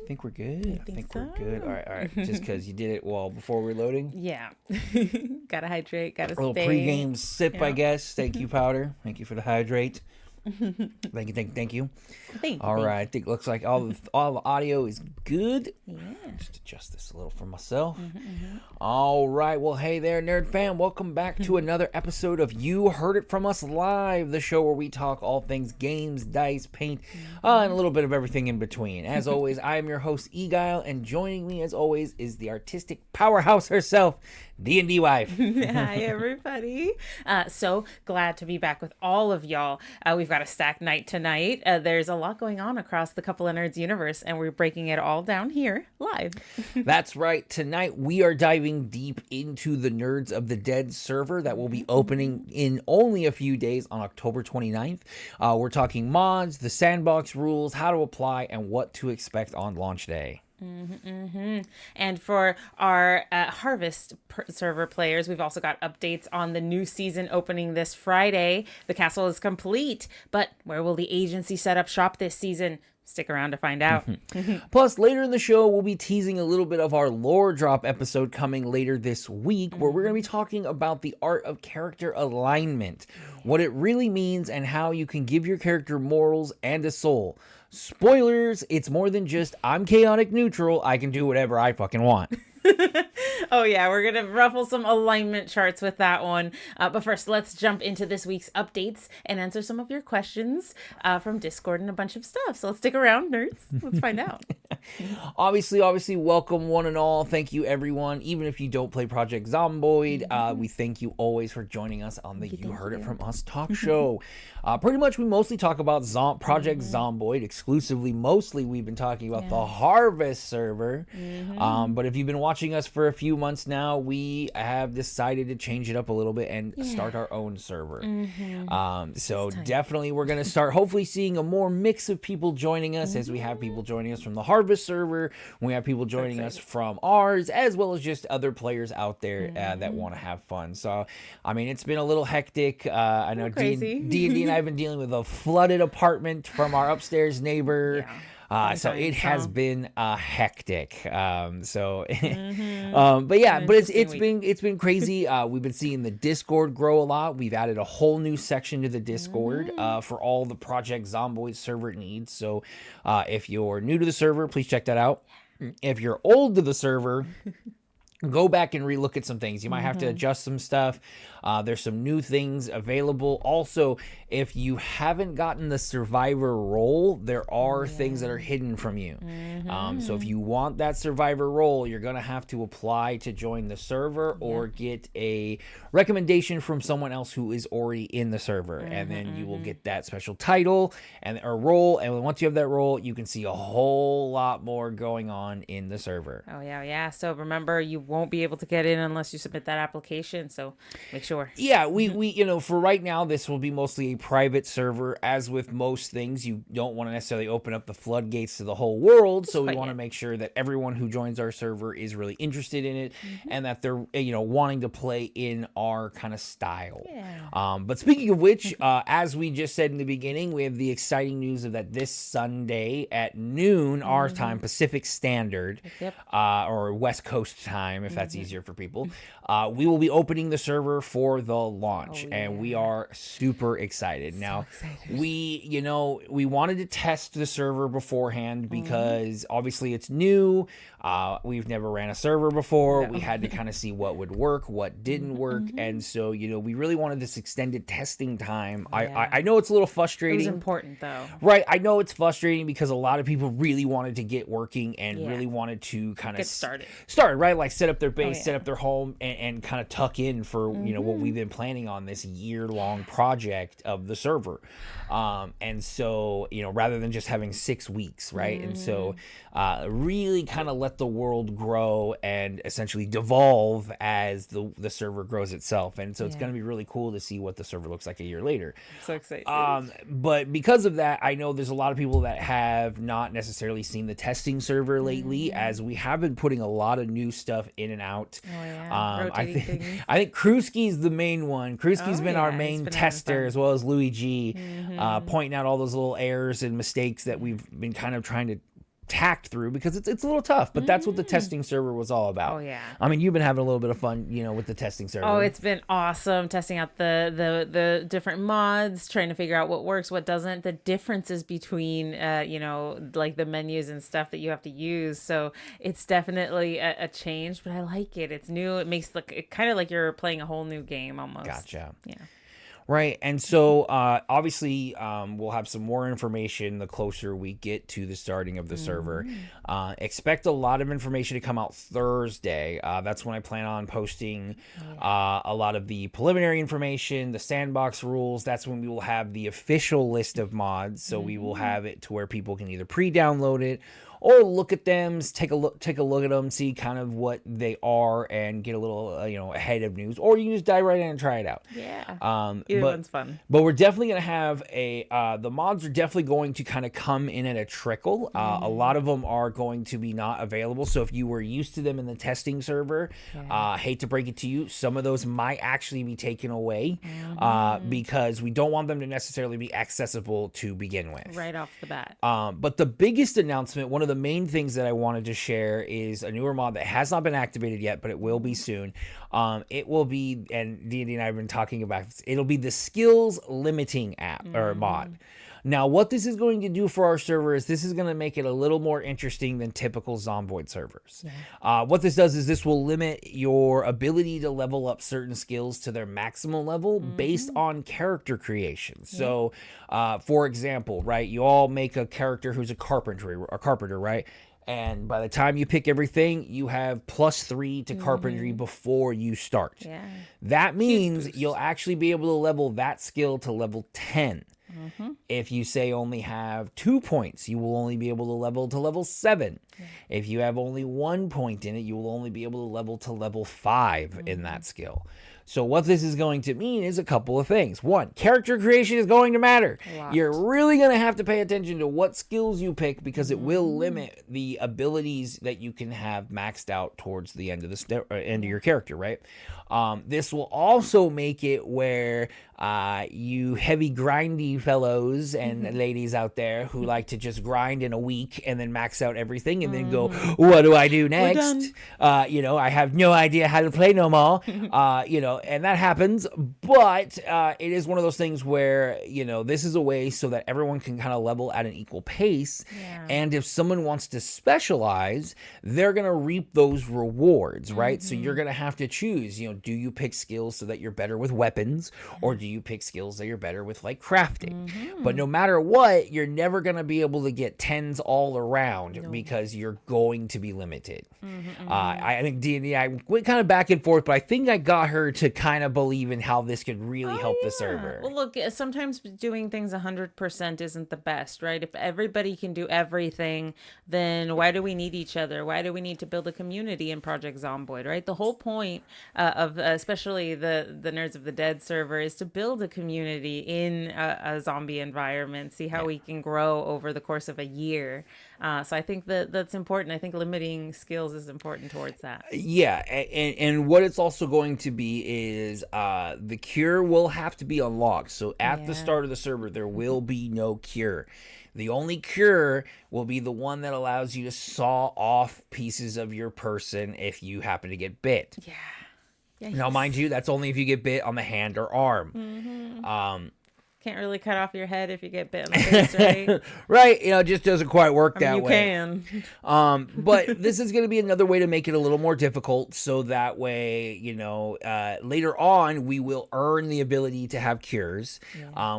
think we're good. I think so. we're good. All right. Just because you did it before we're loading. Yeah. Gotta hydrate, gotta A little stay. pregame sip, Yeah. I guess. Thank you, Powder. Thank you for the hydrate. Thank you. All right. I think it looks like all the audio is good. Yeah. Just adjust this a little for myself. All right. Well, hey there, nerd fam. Welcome back to another episode of You Heard It From Us Live, the show where we talk all things games, dice, paint, and a little bit of everything in between. As always, I am your host, Eguile, and joining me, as always, is the artistic powerhouse herself, DnDWife. Hi, everybody. So glad to be back with all of y'all. We've got a stacked night tonight. There's a lot going on across the Couple of Nerds universe, and we're breaking it all down here live. That's right. Tonight, we are diving deep into the Nerds of the Dead server that will be opening in only a few days on October 29th. We're talking mods, the sandbox rules, how to apply, and what to expect on launch day. And for our Harvest server players, we've also got updates on the new season opening this Friday. The castle is complete, but where will the agency set up shop this season? Stick around to find out. Plus, later in the show, we'll be teasing a little bit of our lore drop episode coming later this week, where we're going to be talking about the art of character alignment, what it really means, and how you can give your character morals and a soul. Spoilers, it's more than just, I'm chaotic neutral, I can do whatever I fucking want. Oh yeah, we're gonna ruffle some alignment charts with that one. But first, let's jump into this week's updates and answer some of your questions from Discord and a bunch of stuff. So let's stick around, nerds. Let's find out. Obviously, welcome one and all. Thank you, everyone. Even if you don't play Project Zomboid, we thank you always for joining us on the You Heard It From Us talk show. Pretty much, we mostly talk about Project Zomboid exclusively. Mostly, we've been talking about the Harvest server. But if you've been watching us for a few months now, we have decided to change it up a little bit and start our own server. So definitely, we're going to start hopefully seeing a more mix of people joining us as we have people joining us from the Harvest server. We have people joining us from ours, as well as just other players out there that want to have fun. So, I mean, it's been a little hectic. I know D and I have been dealing with a flooded apartment from our upstairs neighbor. So it has been hectic. But it's been crazy. We've been seeing the Discord grow a lot. We've added a whole new section to the Discord for all the Project Zomboid server needs. So if you're new to the server, please check that out. If you're old to the server, go back and relook at some things. You might have to adjust some stuff. There's some new things available. Also, if you haven't gotten the survivor role, there are things that are hidden from you. So if you want that survivor role, you're going to have to apply to join the server or get a recommendation from someone else who is already in the server. And then you will get that special title and or role. And once you have that role, you can see a whole lot more going on in the server. Oh, yeah. So remember, you won't be able to get in unless you submit that application. So make sure. Yeah, we for right now, this will be mostly a private server. As with most things, you don't want to necessarily open up the floodgates to the whole world. So we want to make sure that everyone who joins our server is really interested in it and that they're, wanting to play in our kind of style. Yeah. But speaking of which, as we just said in the beginning, we have the exciting news of that this Sunday at noon, our time, Pacific Standard, or West Coast time, if that's easier for people, we will be opening the server for the launch, and we are super excited. Now, we wanted to test the server beforehand because obviously it's new. We've never ran a server before. We had to kind of see what would work, what didn't work, and so we really wanted this extended testing time. I know it's a little frustrating. It was important though, right? I know it's frustrating because a lot of people really wanted to get working and really wanted to kind of get started, right? Like set up their base, set up their home, and kind of tuck in for what we've been planning on this year-long project of the server. And so rather than just having 6 weeks, right? And so really kind of let the world grow and essentially devolve as the server grows itself. And so it's going to be really cool to see what the server looks like a year later. So excited. But because of that, I know there's a lot of people that have not necessarily seen the testing server lately, as we have been putting a lot of new stuff in and out. I think Krusky's the main one. Krusky's been our main tester, as well as Louis G, pointing out all those little errors and mistakes that we've been kind of trying to tacked through because it's a little tough, but that's what the testing server was all about. Oh, yeah. I mean, you've been having a little bit of fun, with the testing server. Oh, it's been awesome testing out the different mods, trying to figure out what works, what doesn't, the differences between, like the menus and stuff that you have to use. So it's definitely a change, but I like it. It's new. It makes it kind of like you're playing a whole new game almost. Gotcha. Yeah. Right. And so obviously we'll have some more information the closer we get to the starting of the server. Expect a lot of information to come out Thursday. That's when I plan on posting a lot of the preliminary information, the sandbox rules. That's when we will have the official list of mods. So we will have it to where people can either pre-download it or look at them, take a look at them, see kind of what they are, and get a little ahead of news. Or you can just dive right in and try it out. Yeah. Either one's fun. But we're definitely gonna have the mods are definitely going to kind of come in at a trickle. A lot of them are going to be not available. So if you were used to them in the testing server, hate to break it to you, some of those might actually be taken away because we don't want them to necessarily be accessible to begin with. Right off the bat. But the biggest announcement, one of the main things that I wanted to share, is a newer mod that has not been activated yet, but it will be soon. It will be, and D&D and I have been talking about this, it'll be the skills limiting app or mod. Now, what this is going to do for our server is this is going to make it a little more interesting than typical Zomboid servers. What this does is this will limit your ability to level up certain skills to their maximum level based on character creation. So, for example, right, you all make a character who's a carpenter, right? And by the time you pick everything, you have +3 to carpentry before you start. That means you'll actually be able to level that skill to level 10. If you say only have 2 points, you will only be able to level to level 7. If you have only 1 point in it, you will only be able to level to level 5 in that skill. So what this is going to mean is a couple of things. One, character creation is going to matter. You're really going to have to pay attention to what skills you pick because it will limit the abilities that you can have maxed out towards the end of end of your character, right? This will also make it where you heavy grindy fellows and ladies out there who like to just grind in a week and then max out everything and then go, what do I do next? I have no idea how to play no more. And that happens, but it is one of those things where, this is a way so that everyone can kind of level at an equal pace. And if someone wants to specialize, they're going to reap those rewards, right? So you're going to have to choose, do you pick skills so that you're better with weapons, or do you pick skills that you're better with, like crafting? But no matter what, you're never going to be able to get 10s all around because you're going to be limited. I think D&D, I went kind of back and forth, but I think I got her to kind of believe in how this could really help the server. Well, look, sometimes doing things 100% isn't the best, right? If everybody can do everything, then why do we need each other? Why do we need to build a community in Project Zomboid, right? The whole point of especially the Nerds of the Dead server is to build a community in a zombie environment, see how we can grow over the course of a year. So I think that's important. I think limiting skills is important towards that. Yeah, and what it's also going to be is the cure will have to be unlocked. So at the start of the server, there will be no cure. The only cure will be the one that allows you to saw off pieces of your person if you happen to get bit. Now, mind you, that's only if you get bit on the hand or arm. Can't really cut off your head if you get bit in the face, right? Right. It just doesn't quite work that way. You can. But this is going to be another way to make it a little more difficult. So that way, later on, we will earn the ability to have cures,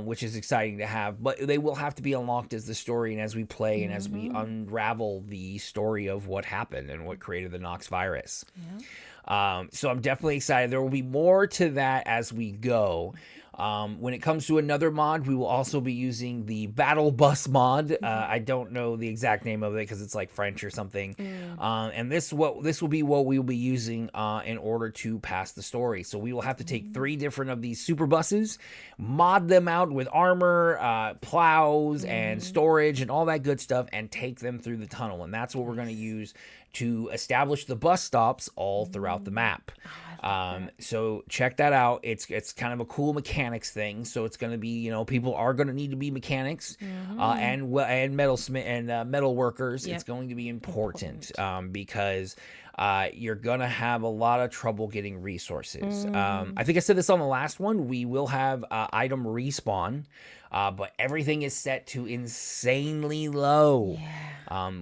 which is exciting to have. But they will have to be unlocked as the story and as we play and as we unravel the story of what happened and what created the Nox virus. So I'm definitely excited. There will be more to that as we go. When it comes to another mod, we will also be using the Battle Bus mod. I don't know the exact name of it because it's like French or something. And this will be what we will be using in order to pass the story. So we will have to take 3 different of these super buses, mod them out with armor, plows, and storage and all that good stuff, and take them through the tunnel. And that's what we're going to use to establish the bus stops all throughout the map. So check that out. It's kind of a cool mechanics thing. So it's going to be, people are going to need to be mechanics. and metalsmith and metal workers. Yep. It's going to be important. Because you're gonna have a lot of trouble getting resources. I think I said this on the last one. We will have item respawn, but everything is set to insanely low.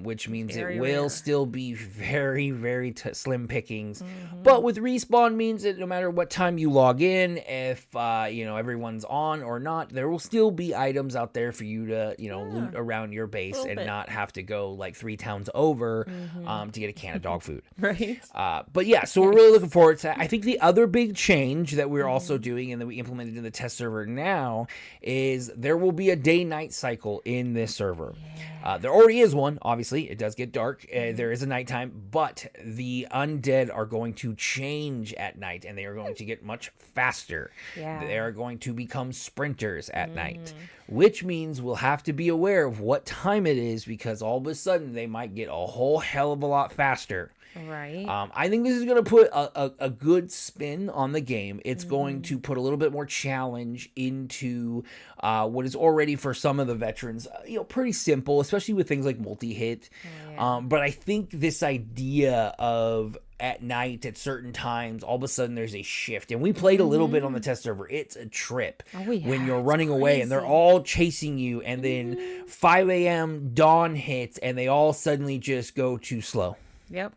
Which means Very it will rare. still be very, very slim pickings. But with respawn means that no matter what time you log in, if everyone's on or not, there will still be items out there for you to loot around your base and not have to go like 3 towns over to get a can of dog food. Right. But yeah, so we're really looking forward to that. I think the other big change that we're also doing and that we implemented in the test server now is there will be a day-night cycle in this server. There already is one, obviously. It does get dark. There is a nighttime, but the undead are going to change at night, and they are going to get much faster. They are going to become sprinters at night, which means we'll have to be aware of what time it is, because all of a sudden they might get a whole hell of a lot faster. Right. I think this is going to put a good spin on the game. It's going to put a little bit more challenge into what is already, for some of the veterans, pretty simple, especially with things like multi-hit. But I think this idea of at night at certain times, all of a sudden there's a shift. And we played a little bit on the test server. It's a trip when you're running away and they're all chasing you, and then 5 a.m. dawn hits and they all suddenly just go too slow. Yep.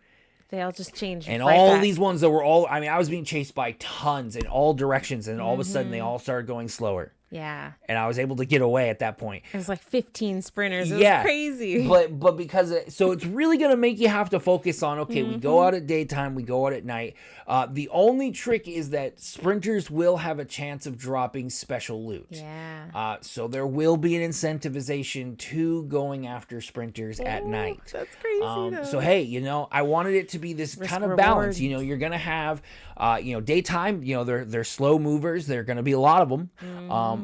They all just change. And all these ones that were I was being chased by tons in all directions, and all of a sudden they all started going slower. Yeah. And I was able to get away at that point. It was like 15 sprinters. It was crazy. But because so it's really going to make you have to focus on, okay, we go out at daytime, we go out at night. The only trick is that sprinters will have a chance of dropping special loot. Yeah. So there will be an incentivization to going after sprinters at night. That's crazy. So hey, I wanted it to be this Risk kind of reward. balance. You're gonna have daytime, they're slow movers, there are gonna be a lot of them.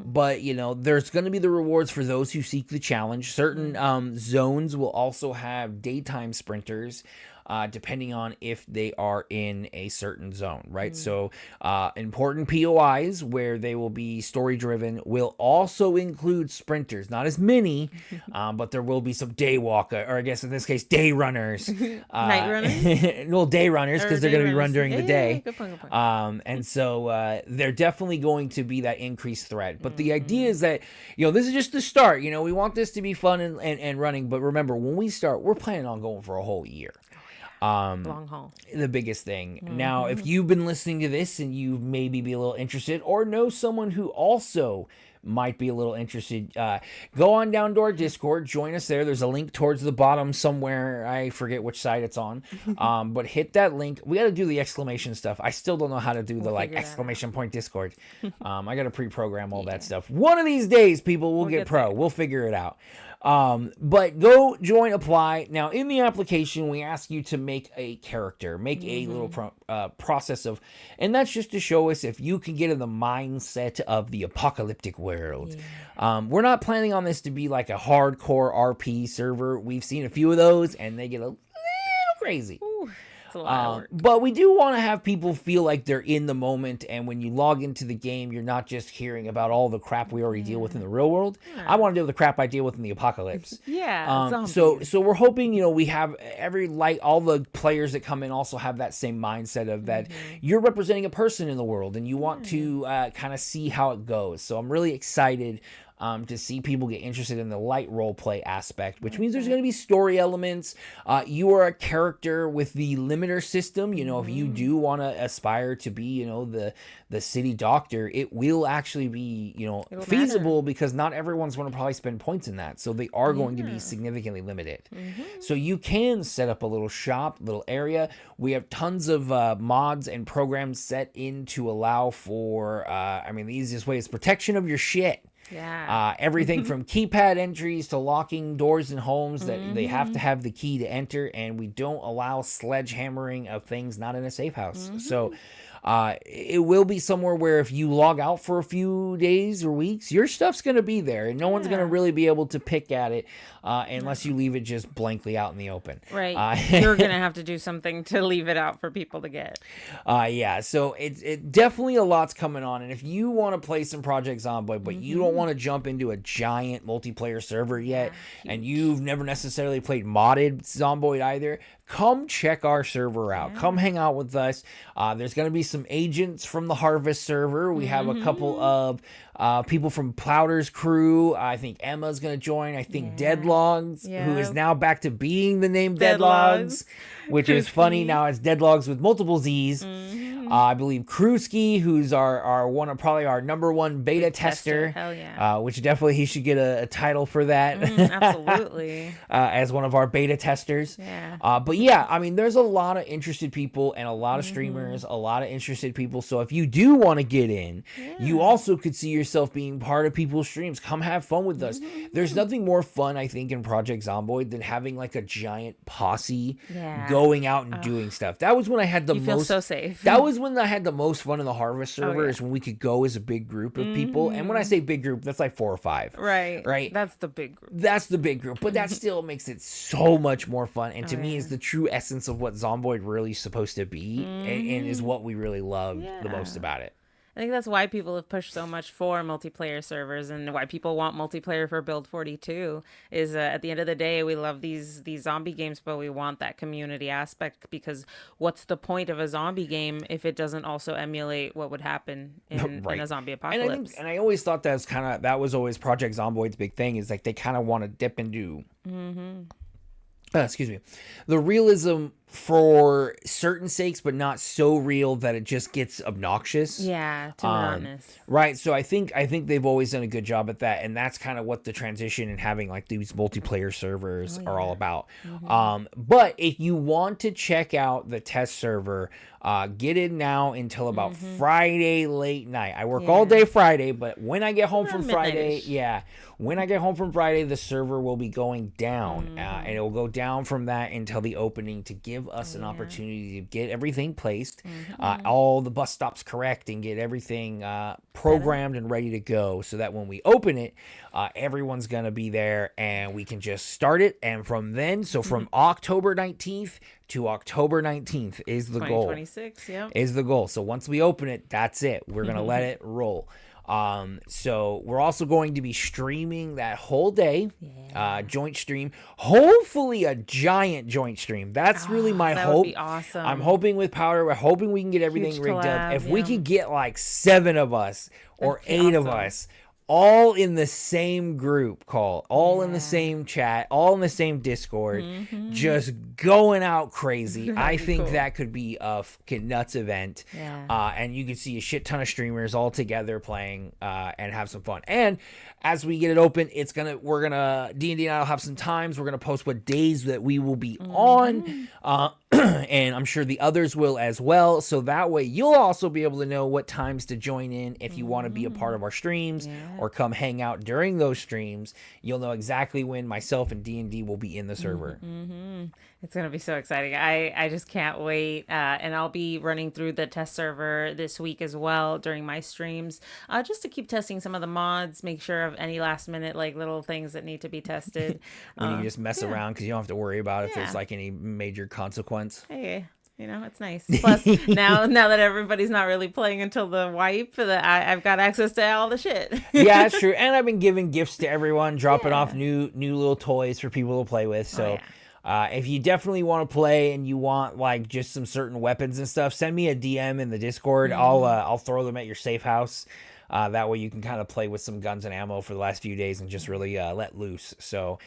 But there's gonna be the rewards for those who seek the challenge. Certain zones will also have daytime sprinters, depending on if they are in a certain zone, right? So important POIs where they will be story driven will also include sprinters, not as many, but there will be some day walker, or I guess in this case day runners, Night runners. well, day runners, because they're going to be run during the day. Good point. And so they're definitely going to be that increased threat. But the idea is that this is just the start. We want this to be fun and running, but remember, when we start, we're planning on going for a whole year. Long haul. The biggest thing. Now, if you've been listening to this and you maybe be a little interested, or know someone who also might be a little interested, go on down to our Discord, join us there. There's a link towards the bottom somewhere. I forget which side it's on. But hit that link. We got to do the exclamation stuff. I still don't know how to do the exclamation point Discord. I got to pre-program all that stuff. One of these days, people, we'll get pro. There. We'll figure it out. But go join, apply. Now, in the application, we ask you to make a character, make a little process of, and that's just to show us if you can get in the mindset of the apocalyptic world. We're not planning on this to be like a hardcore RP server. We've seen a few of those, and they get a little crazy. Ooh. It's a lot of work. But we do want to have people feel like they're in the moment, and when you log into the game, you're not just hearing about all the crap we already deal with in the real world. I want to deal with the crap I deal with in the apocalypse. So we're hoping, we have all the players that come in also have that same mindset of that you're representing a person in the world, and you want to kind of see how it goes. So I'm really excited to see people get interested in the light role play aspect, which means there's going to be story elements. You are a character with the limiter system. If you do want to aspire to be, the city doctor, it will actually be, feasible because not everyone's going to probably spend points in that. So they are going to be significantly limited. So you can set up a little shop, little area. We have tons of mods and programs set in to allow for, the easiest way is protection of your shit. Everything from keypad entries to locking doors in homes that they have to have the key to enter, and we don't allow sledgehammering of things not in a safe house. So It will be somewhere where if you log out for a few days or weeks, your stuff's going to be there, and no one's going to really be able to pick at it unless you leave it just blankly out in the open. Right. You're going to have to do something to leave it out for people to get. Yeah, so it definitely a lot's coming on, and if you want to play some Project Zomboid, but you don't want to jump into a giant multiplayer server yet, and you've never necessarily played modded Zomboid either, come check our server out. Come hang out with us. There's going to be some agents from the Harvest server. We have a couple of people from Plowder's crew. I think Emma's going to join. I think Deadlogs, who is now back to being the name Deadlogs, which is funny. Now it's Deadlogs with multiple Z's. I believe Krewski, who's our one of probably our number one beta tester. Hell yeah. Which definitely he should get a title for that. Absolutely. As one of our beta testers. Yeah. But yeah, I mean, there's a lot of interested people and a lot of streamers, a lot of interested people. So if you do want to get in, you also could see yourself being part of people's streams. Come have fun with us. There's nothing more fun, I think, in Project Zomboid than having like a giant posse going out and doing stuff. That was when I had the most. You feel so safe. That was when I had the most fun in the Harvest server, is when we could go as a big group of people. And when I say big group, that's like 4 or 5. Right. That's the big group. That's the big group. But that still makes it so much more fun. And to me is the true essence of what Zomboid really is supposed to be, and is what we really love the most about it. I think that's why people have pushed so much for multiplayer servers, and why people want multiplayer for Build 42 is at the end of the day, we love these zombie games, but we want that community aspect, because what's the point of a zombie game if it doesn't also emulate what would happen in a zombie apocalypse? And I always thought that was always Project Zomboid's big thing, is like they kind of want to dip into the realism for certain sakes, but not so real that it just gets obnoxious. Yeah, too monotonous. Right. So I think they've always done a good job at that, and that's kind of what the transition and having like these multiplayer servers are all about. But if you want to check out the test server, get in now until about Friday late night. I work all day Friday, but when I get home from Friday, the server will be going down, and it will go down from that until the opening to give us an opportunity to get everything placed, all the bus stops correct, and get everything programmed and ready to go, so that when we open it, everyone's going to be there and we can just start it. And from then, so from October 19th to October 19th is the goal. 2026, is the goal. So once we open it, that's it. We're going to let it roll. So we're also going to be streaming that whole day, joint stream, hopefully a giant joint stream. That's really my hope. That would be awesome. I'm hoping with Powder, we're hoping we can get everything rigged up. If we could get like 7 of us or 8 of us, all in the same group call, all in the same chat, all in the same Discord, just going out crazy. I think that could be a fucking nuts event. And you can see a shit ton of streamers all together playing and have some fun. And as we get it open, we're gonna D&D and I'll have some times. We're gonna post what days that we will be on, and I'm sure the others will as well. So that way, you'll also be able to know what times to join in if you want to be a part of our streams or come hang out during those streams. You'll know exactly when myself and D&D will be in the server. It's going to be so exciting. I just can't wait. And I'll be running through the test server this week as well during my streams, just to keep testing some of the mods, make sure of any last minute like little things that need to be tested. When you can just mess around, because you don't have to worry about if there's like any major consequence. Hey, it's nice. Plus, now that everybody's not really playing until the wipe, I've got access to all the shit. Yeah, that's true. And I've been giving gifts to everyone, dropping off new little toys for people to play with. So if you definitely want to play and you want like just some certain weapons and stuff, send me a DM in the Discord. I'll throw them at your safe house. That way you can kind of play with some guns and ammo for the last few days and just really let loose. So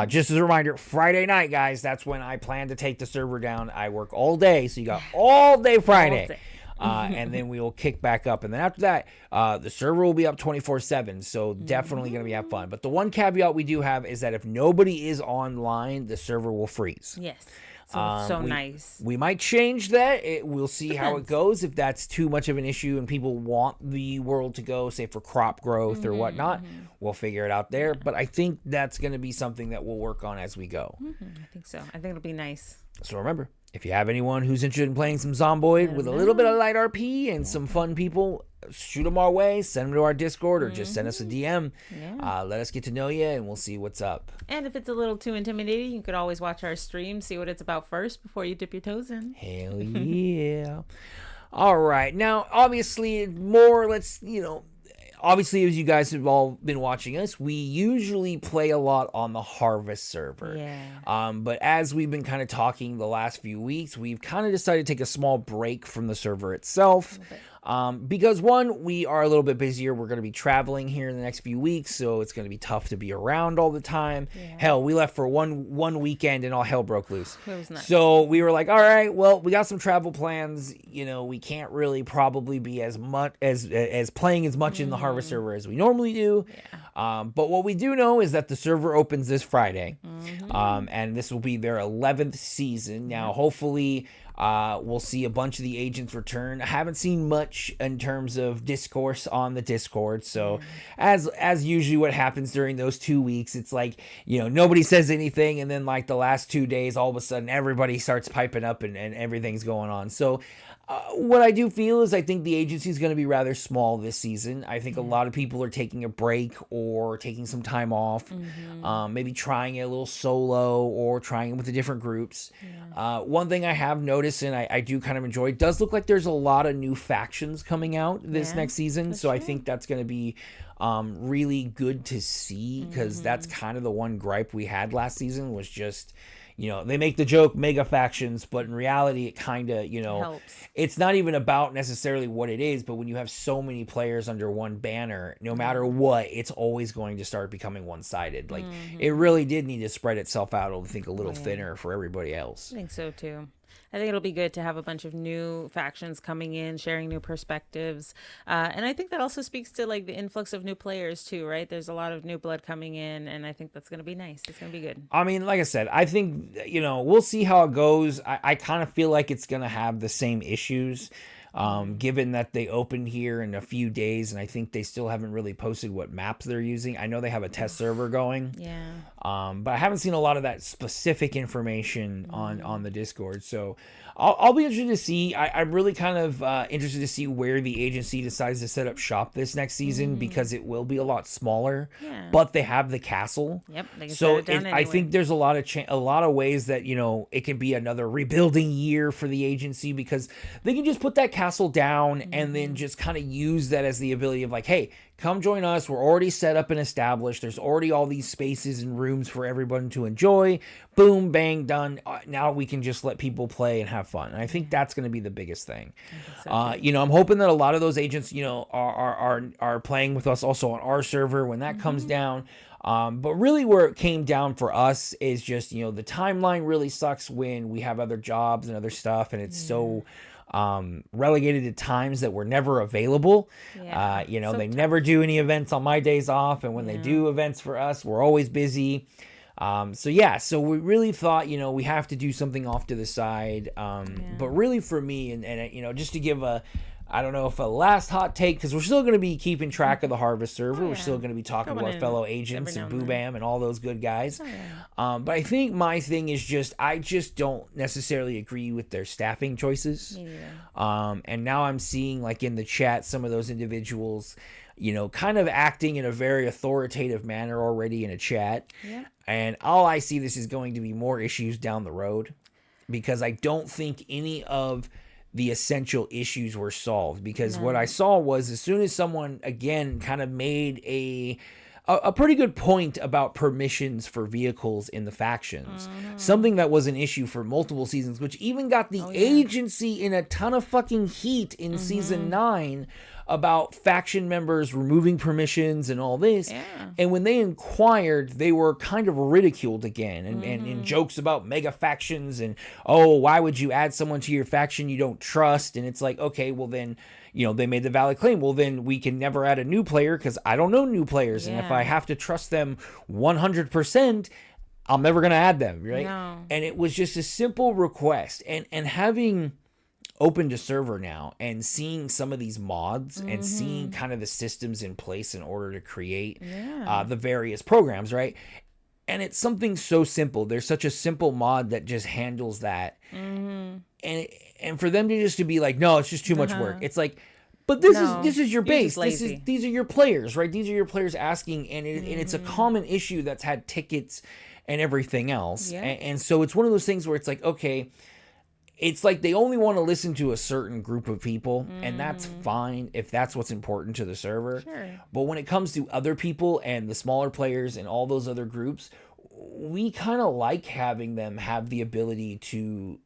just as a reminder, Friday night, guys, that's when I plan to take the server down. I work all day, so you got all day Friday. And then we will kick back up. And then after that, the server will be up 24/7. So definitely going to have fun. But the one caveat we do have is that if nobody is online, the server will freeze. Yes. So nice. We might change that. We'll see how it goes. If that's too much of an issue and people want the world to go, say for crop growth or whatnot, we'll figure it out there. But I think that's going to be something that we'll work on as we go. I think so. I think it'll be nice. So remember, if you have anyone who's interested in playing some Zomboid with a little bit of light RP and some fun people, shoot them our way, send them to our Discord, or just send us a DM. Let us get to know you, and we'll see what's up. And if it's a little too intimidating, you could always watch our stream, see what it's about first before you dip your toes in. Hell yeah. All right. Now, obviously, obviously, as you guys have all been watching us, we usually play a lot on the Harvest server. Yeah. But as we've been kind of talking the last few weeks, we've kind of decided to take a small break from the server itself. Because one, we are a little bit busier. We're going to be traveling here in the next few weeks, so it's going to be tough to be around all the time. Yeah. Hell, we left for one weekend and all hell broke loose. It was nuts. So we were like, all right, well, we got some travel plans. We can't really probably be as much as playing as much in the Harvest server as we normally do. Yeah. But what we do know is that the server opens this Friday, and this will be their 11th season. Now, hopefully, we'll see a bunch of the agents return. I haven't seen much in terms of discourse on the Discord. So as usually what happens during those 2 weeks, it's like, nobody says anything. And then like the last 2 days, all of a sudden everybody starts piping up and everything's going on. So what I do feel is I think the agency is going to be rather small this season. I think a lot of people are taking a break or taking some time off, maybe trying it a little solo or trying it with the different groups. One thing I have noticed, and I do kind of enjoy, it does look like there's a lot of new factions coming out this next season. So I think that's going to be really good to see, because that's kind of the one gripe we had last season was just, they make the joke mega factions, but in reality, it kind of, helps. It's not even about necessarily what it is, but when you have so many players under one banner, no matter what, it's always going to start becoming one-sided. Like, it really did need to spread itself out, I think, a little thinner for everybody else. I think so, too. I think it'll be good to have a bunch of new factions coming in, sharing new perspectives. And I think that also speaks to like the influx of new players too, right? There's a lot of new blood coming in, and I think that's going to be nice. It's going to be good. I mean, like I said, I think, we'll see how it goes. I kind of feel like it's going to have the same issues. Given that they opened here in a few days, and I think they still haven't really posted what maps they're using. I know they have a test server going. Yeah. But I haven't seen a lot of that specific information on the Discord. So I'll be interested to see. I'm really kind of interested to see where the agency decides to set up shop this next season, because it will be a lot smaller. Yeah. But they have the castle. Yep. They can So set it down I think there's a lot of ways that it can be another rebuilding year for the agency, because they can just put that castle down and then just kind of use that as the ability of like, hey, come join us. We're already set up and established. There's already all these spaces and rooms for everyone to enjoy. Boom, bang, done. Now we can just let people play and have fun. And I think that's going to be the biggest thing. I'm hoping that a lot of those agents, are playing with us also on our server when that comes down. But really where it came down for us is just, the timeline really sucks when we have other jobs and other stuff, and it's so relegated to times that were never available. They never do any events on my days off, and when they do events for us, we're always busy. So we really thought, we have to do something off to the side. But really for me, and just to give I don't know if a last hot take, because we're still going to be keeping track of the Harvest server. We're still going to be talking to our fellow agents and Boo Bam and all those good guys. But I think my thing is I just don't necessarily agree with their staffing choices. And now I'm seeing like in the chat, some of those individuals, kind of acting in a very authoritative manner already in a chat. And all I see this is going to be more issues down the road, because I don't think any of the essential issues were solved, because what I saw was as soon as someone again kind of made a pretty good point about permissions for vehicles in the factions, something that was an issue for multiple seasons, which even got the agency in a ton of fucking heat in season 9 about faction members removing permissions and all this. And when they inquired, they were kind of ridiculed again, and in jokes about mega factions and, oh, why would you add someone to your faction you don't trust? And it's like, okay, well then, they made the valid claim. Well, then we can never add a new player because I don't know new players. And if I have to trust them 100%, I'm never going to add them, right? And it was just a simple request. And having opened a server now and seeing some of these mods and seeing kind of the systems in place in order to create the various programs, right? And it's something so simple. There's such a simple mod that just handles that. and for them to just to be like, no, it's just too much work. It's like, but this is your base. These are your players, right? These are your players asking, and it's a common issue that's had tickets and everything else. Yeah. And so it's one of those things where it's like, okay, it's like they only want to listen to a certain group of people, and that's fine if that's what's important to the server. Sure. But when it comes to other people and the smaller players and all those other groups, we kind of like having them have the ability to,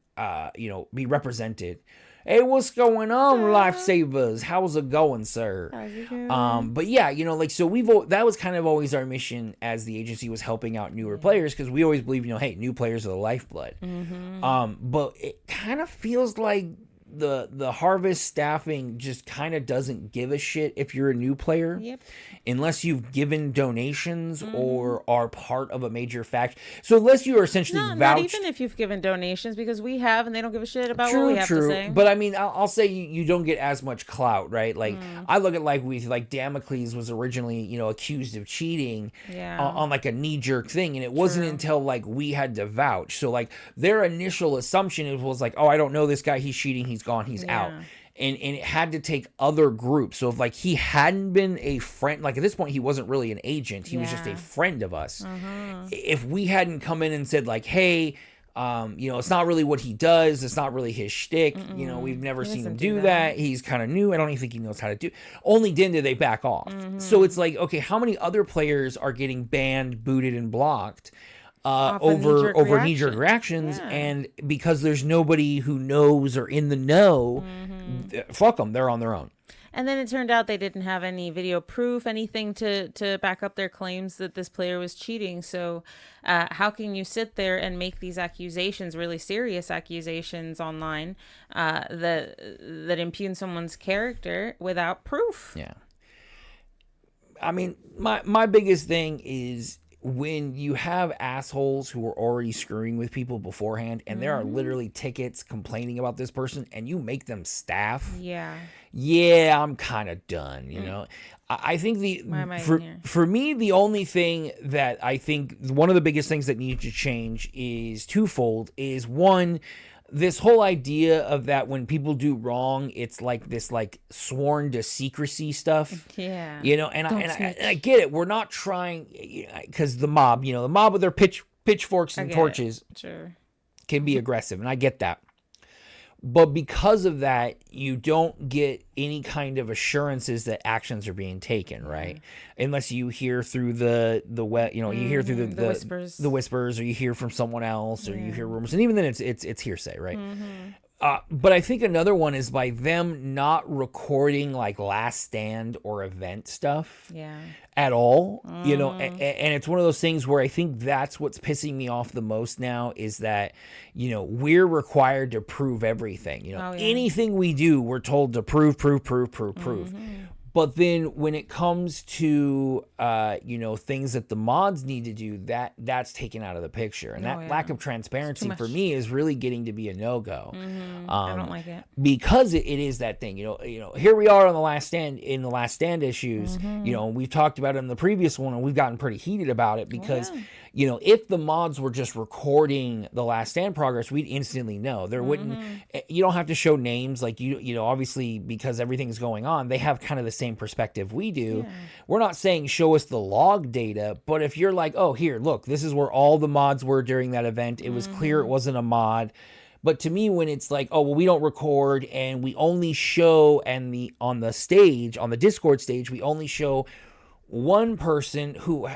be represented. Hey, what's going on, lifesavers? How's it going, sir? How's it going? But yeah, so that was kind of always our mission as the agency, was helping out newer players, because we always believe, hey, new players are the lifeblood. But it kind of feels like the Harvest staffing just kind of doesn't give a shit if you're a new player. Yep. Unless you've given donations or are part of a major faction. So unless you are essentially vouched. Not even if you've given donations, because we have, and they don't give a shit about what we have to say. But I mean, I'll say you don't get as much clout, right? Like I look at like Damocles was originally, accused of cheating on like a knee-jerk thing, and it wasn't until like we had to vouch. So like their initial assumption was like, oh, I don't know this guy, he's cheating, he's gone, he's out. And it had to take other groups. So if like he hadn't been a friend, like at this point he wasn't really an agent, he was just a friend of us. If we hadn't come in and said like, hey, it's not really what he does, it's not really his shtick, we've never seen him do that. He's kind of new, I don't even think he knows how to do. Only then did they back off. So it's like, okay, how many other players are getting banned, booted, and blocked over knee-jerk reactions? And because there's nobody who knows or in the know, fuck them, they're on their own. And then it turned out they didn't have any video proof, anything to back up their claims that this player was cheating. So how can you sit there and make these accusations, really serious accusations online, that impugn someone's character without proof? Yeah. I mean, my biggest thing is, when you have assholes who are already screwing with people beforehand, and there are literally tickets complaining about this person, and you make them staff. Yeah, I'm kind of done, I think for me, the only thing that I think, one of the biggest things that needs to change is twofold. Is one, this whole idea of that when people do wrong, it's like this like sworn to secrecy stuff. Yeah. And I get it. We're not trying, because the mob with their pitchforks and torches can be aggressive, and I get that. But because of that, you don't get any kind of assurances that actions are being taken, right? Unless you hear through the you hear through the whispers, or you hear from someone else, or you hear rumors, and even then it's hearsay, right? But I think another one is by them not recording like last stand or event stuff at all, and it's one of those things where I think that's what's pissing me off the most now, is that, we're required to prove everything, anything we do, we're told to prove. But then when it comes to, things that the mods need to do, that's taken out of the picture. And that lack of transparency for me is really getting to be a no-go. I don't like it. Because it is that thing, here we are on the last stand issues, we've talked about it in the previous one, and we've gotten pretty heated about it because, if the mods were just recording the last stand progress, we'd instantly know. There wouldn't, you don't have to show names, like, obviously, because everything's going on, they have kind of the same perspective we do. We're not saying show us the log data, but if you're like, oh, here, look, this is where all the mods were during that event, it was clear it wasn't a mod. But to me, when it's like, oh, well, we don't record, and we only show, and on the Discord stage, we only show one person who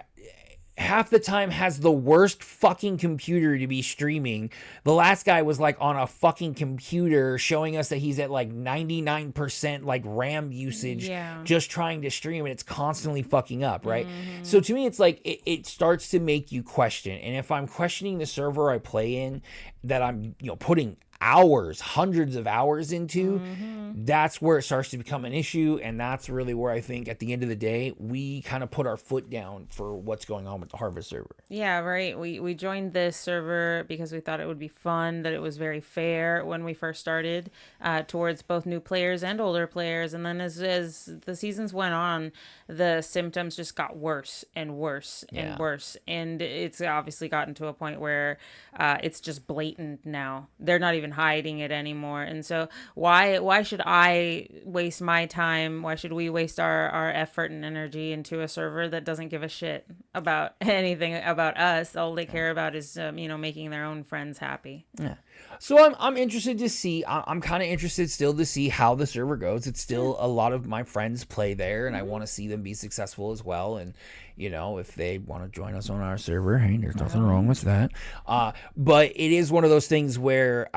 half the time has the worst fucking computer to be streaming. The last guy was like on a fucking computer showing us that he's at like 99% like RAM usage, just trying to stream, and it's constantly fucking up, right? So to me, it's like it starts to make you question. And if I'm questioning the server I play in, that I'm putting hundreds of hours into, that's where it starts to become an issue. And that's really where I think at the end of the day, we kind of put our foot down for what's going on with the Harvest server. Yeah, right. We joined this server because we thought it would be fun, that it was very fair when we first started, towards both new players and older players. And then as the seasons went on, the symptoms just got worse and worse and worse. And it's obviously gotten to a point where it's just blatant now. They're not even hiding it anymore. And so why should I waste my time? Why should we waste our effort and energy into a server that doesn't give a shit about anything about us? All they care about is making their own friends happy. Yeah. So I'm interested to see. I'm kind of interested still to see how the server goes. It's still a lot of my friends play there, and I want to see them be successful as well. And if they want to join us on our server, hey, there's nothing wrong with that. But it is one of those things where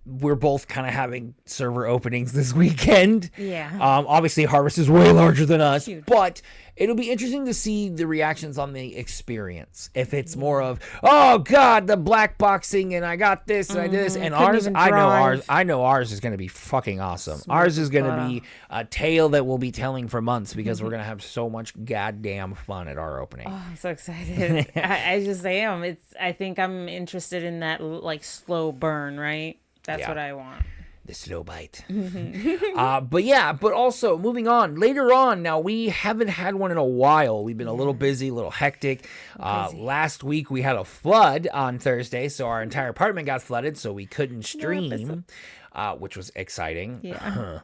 we're both kind of having server openings this weekend. Yeah. Obviously, Harvest is way larger than us, Huge. but it'll be interesting to see the reactions on the experience. If it's more of, oh God, the black boxing, and I got this and I did this, and ours, I know ours is going to be fucking awesome. Ours is going to be a tale that we'll be telling for months because we're going to have so much goddamn fun at our opening. Oh, I'm so excited. I just am. I think I'm interested in that like slow burn, right? That's what I want. The slow bite. But also moving on later on. Now, we haven't had one in a while. We've been a little busy, a little hectic. Last week we had a flood on Thursday, so our entire apartment got flooded, so we couldn't stream. Which was exciting. Yeah.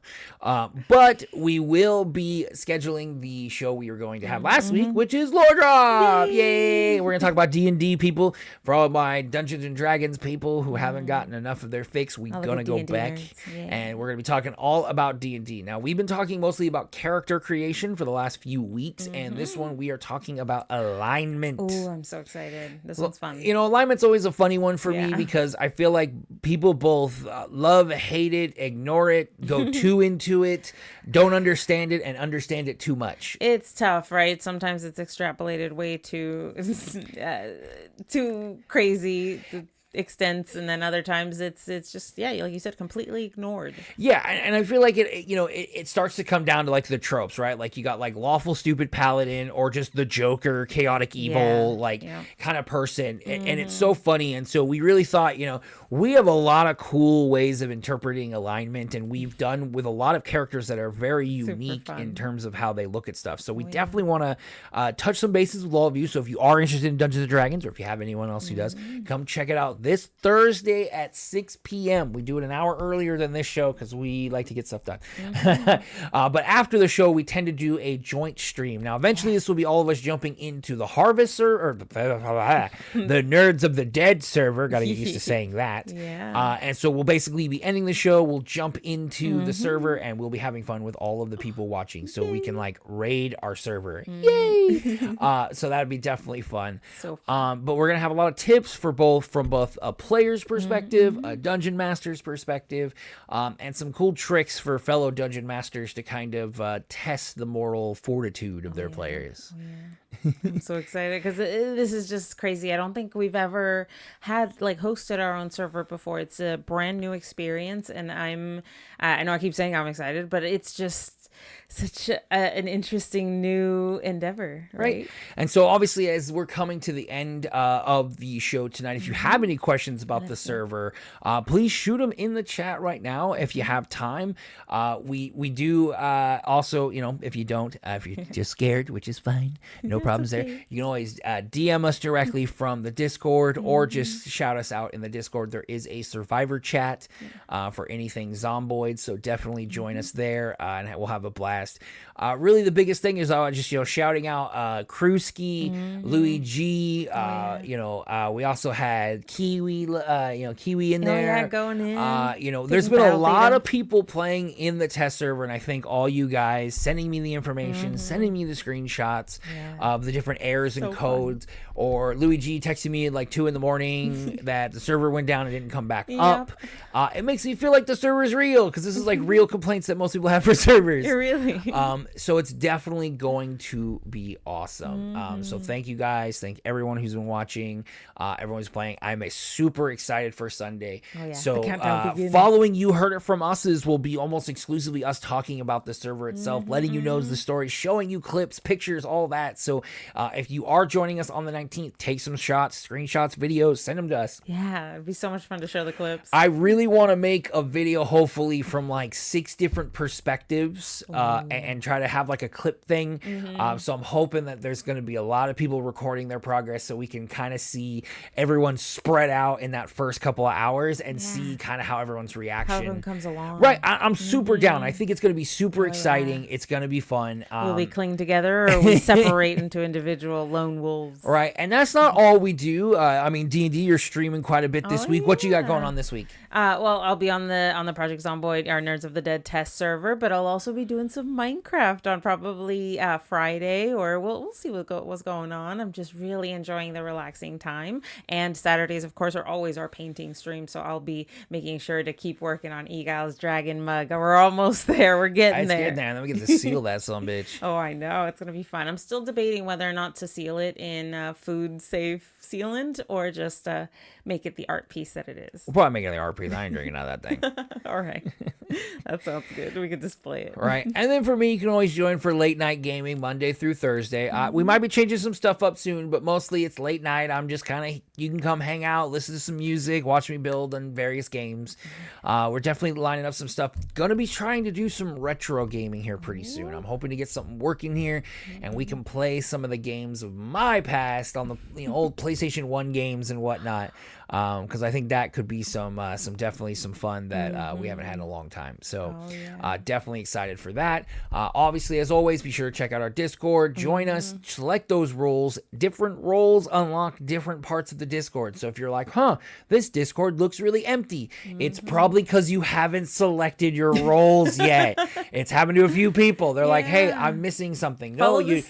But we will be scheduling the show we were going to have last week, which is Lore Drop. Yay! We're going to talk about D&D people. For all of my Dungeons and Dragons people who haven't gotten enough of their fix, we're going to go back and we're going to be talking all about D&D. Now, we've been talking mostly about character creation for the last few weeks, and this one we are talking about alignment. Oh, I'm so excited. This one's fun. Alignment's always a funny one for me because I feel like people both love, hate it, ignore it, go too into it, don't understand it, and understand it too much. It's tough, right? Sometimes it's extrapolated way too crazy extents, and then other times it's just like you said, completely ignored. And I feel like it starts to come down to like the tropes, right? Like you got like lawful stupid paladin or just the Joker, chaotic evil kind of person, and it's so funny. And so we really thought we have a lot of cool ways of interpreting alignment, and we've done with a lot of characters that are very unique in terms of how they look at stuff. So we definitely want to touch some bases with all of you. So if you are interested in Dungeons and Dragons, or if you have anyone else who does, come check it out this Thursday at 6 p.m. We do it an hour earlier than this show because we like to get stuff done. But after the show, we tend to do a joint stream. Now, eventually, this will be all of us jumping into the Harvester or the Nerds of the Dead server. Got to get used to saying that. And so we'll basically be ending the show. We'll jump into the server, and we'll be having fun with all of the people watching, so we can like raid our server. Yay! So that'd be definitely fun. So fun. But we're gonna have a lot of tips from both a player's perspective, a dungeon master's perspective, and some cool tricks for fellow dungeon masters to kind of test the moral fortitude of their players. I'm so excited because this is just crazy. I don't think we've ever had hosted our own server before. It's a brand new experience, and I know I keep saying I'm excited, but it's just such an interesting new endeavor, right? And so obviously, as we're coming to the end of the show tonight, if you have any questions about the server, please shoot them in the chat right now if you have time. We do also, if you don't, if you're just scared, which is fine, no problems there. You can always DM us directly from the Discord, or just shout us out in the Discord. There is a survivor chat for anything Zomboid, so definitely join us there, and we'll have a blast. Really, the biggest thing is just shouting out Krusky, Louis G. We also had Kiwi, Kiwi in there. Going in. There's been a lot of people playing in the test server, and I thank all you guys sending me the information, sending me the screenshots of the different errors and codes. Fun. Or Louis G texting me at 2 a.m. that the server went down and didn't come back up. It makes me feel like the server is real, because this is real complaints that most people have for servers. Really. So it's definitely going to be awesome. So thank you guys. Thank everyone who's been watching. Everyone who's playing. I'm super excited for Sunday. So following You Heard It From Us will be almost exclusively us talking about the server itself, letting you know the story, showing you clips, pictures, all that. So if you are joining us on the 19th, take some shots, screenshots, videos, send them to us. Yeah, it'd be so much fun to show the clips. I really want to make a video, hopefully from 6 different perspectives, and try try to have like a clip thing. So I'm hoping that there's going to be a lot of people recording their progress so we can kind of see everyone spread out in that first couple of hours and see kind of how everyone's reaction. How everyone comes along. Right. I'm super down. I think it's going to be super exciting. It's going to be fun. Will we cling together or we separate into individual lone wolves? Right. And that's not all we do. I mean, D&D, you're streaming quite a bit this week. What you got going on this week? Well, I'll be on the Project Zomboid, our Nerds of the Dead test server, but I'll also be doing some Minecraft on probably Friday, or we'll see what's going on. I'm just really enjoying the relaxing time. And Saturdays, of course, are always our painting stream, so I'll be making sure to keep working on Eguile's dragon mug. We're almost there. We're getting there. Getting there. And then we get to seal that son bitch. Oh, I know. It's going to be fun. I'm still debating whether or not to seal it in food safe sealant or just make it the art piece that it is. We'll probably make it the art piece. I ain't drinking out of that thing. All right. That sounds good. We can display it. Right. And then for me, you can always join for late night gaming Monday through Thursday. We might be changing some stuff up soon, but mostly it's late night. I'm just kind of, you can come hang out, listen to some music, watch me build on various games. We're definitely lining up some stuff. Going to be trying to do some retro gaming here pretty soon. I'm hoping to get something working here and we can play some of the games of my past on the old PlayStation 1 games and whatnot. Because I think that could be some definitely some fun that we haven't had in a long time. So definitely excited for that. Obviously, as always, be sure to check out our Discord. Join us. Select those roles. Different roles unlock different parts of the Discord. So if you're like, this Discord looks really empty, it's probably because you haven't selected your roles yet. It's happened to a few people. They're like, hey, I'm missing something. No, you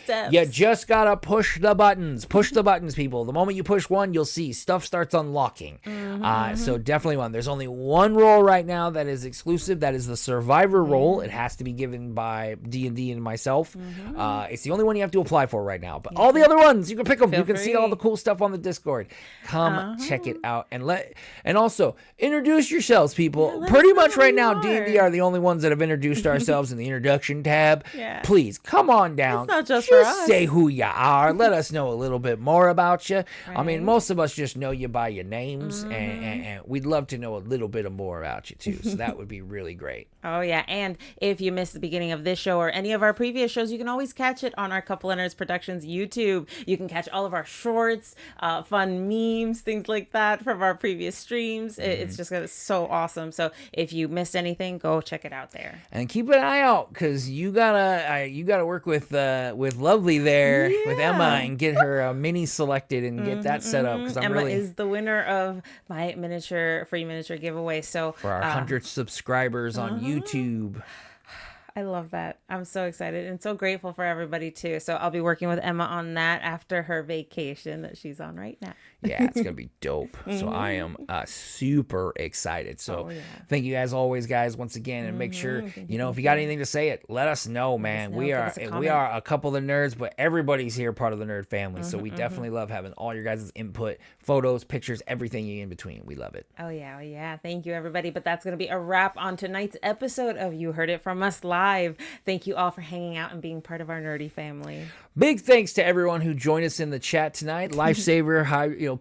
just gotta push the buttons. Push the buttons, people. The moment you push one, you'll see stuff starts unlocking. So definitely one. There's only one role right now that is exclusive. That is the survivor role. It has to be given by D&D and myself. It's the only one you have to apply for right now. But all the other ones, you can pick them. You can see all the cool stuff on the Discord. Come check it out and also introduce yourselves, people. Pretty much right now, D&D are the only ones that have introduced ourselves in the introduction tab. Please come on down. It's not just for us. Say who you are. Let us know a little bit more about you. I mean, most of us just know you by your names, and we'd love to know a little bit more about you too. So that would be really great. Oh yeah, and if you missed the beginning of this show or any of our previous shows, you can always catch it on our Couple of Nerds Productions YouTube. You can catch all of our shorts, fun memes, things like that from our previous streams. It's just so awesome. So if you missed anything, go check it out there. And keep an eye out because you gotta work with Lovely there with Emma and get her mini selected and get that set up because Emma is the winner of my free miniature giveaway. So for our 100 subscribers on YouTube. I love that. I'm so excited and so grateful for everybody too. So I'll be working with Emma on that after her vacation that she's on right now. Yeah, it's gonna be dope. So I am super excited. So thank you as always, guys, once again, and make sure if you got anything to say, let us know, man. We are a couple of the nerds, but everybody's here part of the nerd family. So we definitely love having all your guys' input, photos, pictures, everything in between. We love it. Oh yeah. Thank you, everybody. But that's gonna be a wrap on tonight's episode of You Heard It From Us Live. Thank you all for hanging out and being part of our nerdy family. Big thanks to everyone who joined us in the chat tonight. Lifesaver,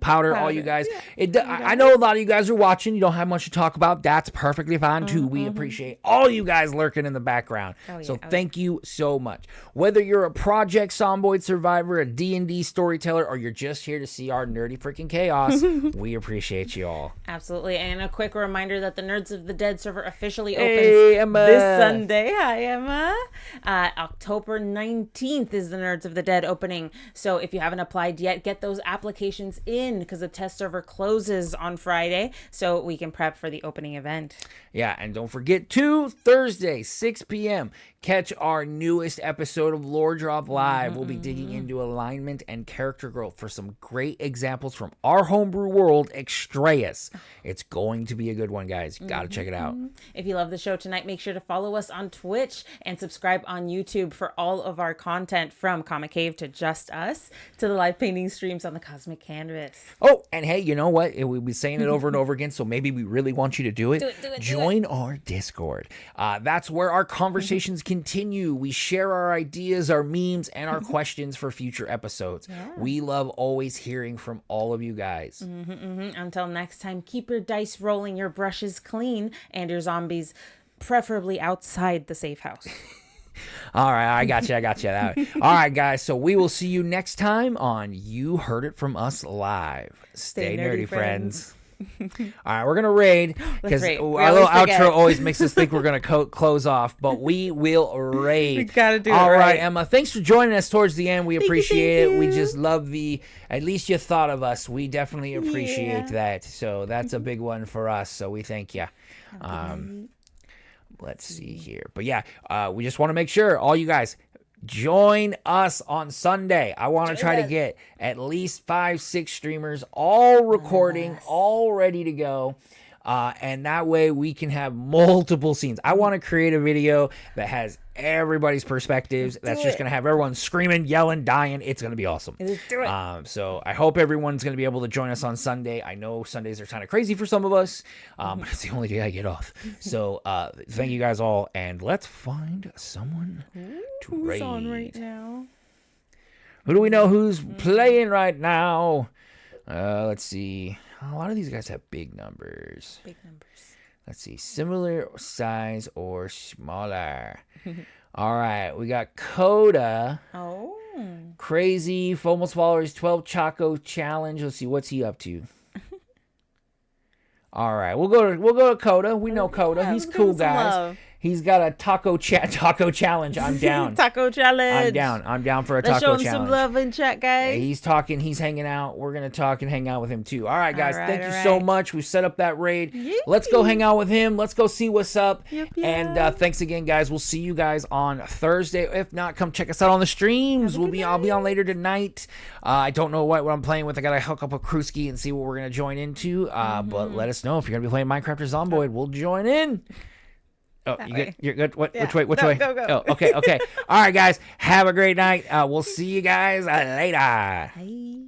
Powder, all you guys. I know a lot of you guys are watching. You don't have much to talk about. That's perfectly fine too. We appreciate all you guys lurking in the background. Thank you so much. Whether you're a Project Zomboid survivor, a D&D storyteller, or you're just here to see our nerdy freaking chaos, we appreciate you all. Absolutely. And a quick reminder that the Nerds of the Dead server officially opens this Sunday. Hi, Emma. October 19th is the Nerds of the Dead opening. So if you haven't applied yet, get those applications in because the test server closes on Friday so we can prep for the opening event. Yeah, and don't forget Thursday, 6 p.m. Catch our newest episode of Lore Drop Live. We'll be digging into alignment and character growth for some great examples from our homebrew world, Extraeus. It's going to be a good one, guys. You got to check it out. If you love the show tonight, make sure to follow us on Twitch and subscribe on YouTube for all of our content from Comic Cave to Just Us to the live painting streams on the Cosmic Canvas. Oh, and hey, you know what? We'll be saying it over and over again, so maybe we really want you to do it. Join our Discord. That's where our conversations continue. We share our ideas, our memes, and our questions for future episodes. We love always hearing from all of you guys. Until next time, keep your dice rolling, your brushes clean, and your zombies preferably outside the safe house. All right, I got you. All right, guys. So we will see you next time on You Heard It From Us Live. Stay nerdy, friends. All right, we're gonna raid because our little outro always makes us think we're gonna close off, but we will raid. We gotta do it All right. right, Emma. Thanks for joining us towards the end. We appreciate it. We just love at least you thought of us. We definitely appreciate that. So that's a big one for us. So we thank you. Let's see here, but yeah, we just want to make sure all you guys. Join us on Sunday. I want to try to get at least 5-6 streamers all recording, all ready to go. And that way we can have multiple scenes. I want to create a video that has everybody's perspectives. That's just going to have everyone screaming, yelling, dying. It's going to be awesome. Let's do it. So I hope everyone's going to be able to join us on Sunday. I know Sundays are kind of crazy for some of us, but it's the only day I get off. So thank you guys all, and let's find someone to raid. Who's on right now? Who do we know who's playing right now? Let's see. A lot of these guys have big numbers. Let's see. Similar size or smaller. All right. We got Coda. Oh. Crazy. Almost followers. 12 Choco Challenge. Let's see. What's he up to? All right. We'll go to Coda. We know Coda. Yeah, he's cool, guys. He's got a taco challenge. I'm down. Taco challenge. I'm down for a Let's taco show him challenge. some love in chat, guys. Yeah, he's talking. He's hanging out. We're gonna talk and hang out with him too. All right, guys. All right, thank you so much. We set up that raid. Yay. Let's go hang out with him. Let's go see what's up. Yep. And thanks again, guys. We'll see you guys on Thursday. If not, come check us out on the streams. I'll be on later tonight. I don't know what I'm playing with. I gotta hook up a Krewski and see what we're gonna join into. But let us know if you're gonna be playing Minecraft or Zomboid. We'll join in. Oh, you're good. What? Yeah. Which way? Which way? Go. Oh, okay. All right, guys. Have a great night. We'll see you guys later. Bye.